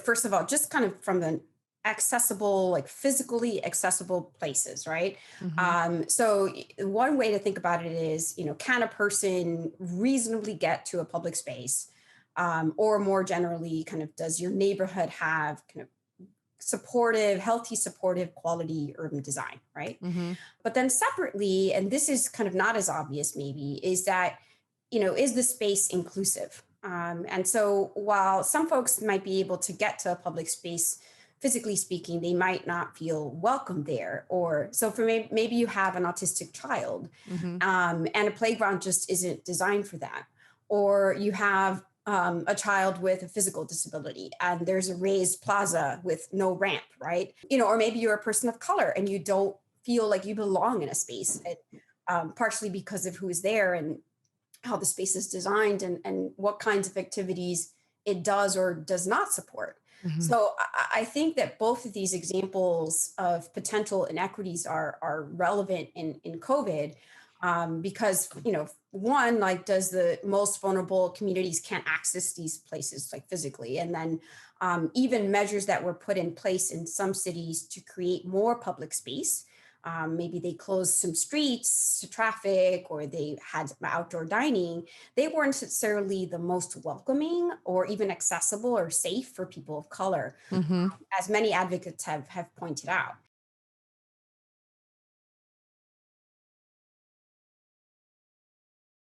first of all, just kind of from the accessible, like physically accessible places, right? Hmm. So one way to think about it is, can a person reasonably get to a public space? Or more generally, kind of does your neighborhood have kind of supportive, healthy, supportive quality urban design, right? Hmm. But then separately, and this is kind of not as obvious maybe, is that, is the space inclusive? And so while some folks might be able to get to a public space, physically speaking, they might not feel welcome there. Or so for maybe you have an autistic child, Hmm. and a playground just isn't designed for that. Or you have a child with a physical disability and there's a raised plaza with no ramp, right? Or maybe you're a person of color and you don't feel like you belong in a space, and, partially because of who's there and how the space is designed, and what kinds of activities it does or does not support. Hmm. So I think that both of these examples of potential inequities are relevant in COVID, because one, like, does the most vulnerable communities can't access these places like physically, and then even measures that were put in place in some cities to create more public space. Maybe they closed some streets to traffic or they had some outdoor dining. They weren't necessarily the most welcoming or even accessible or safe for people of color, Hmm. as many advocates have pointed out.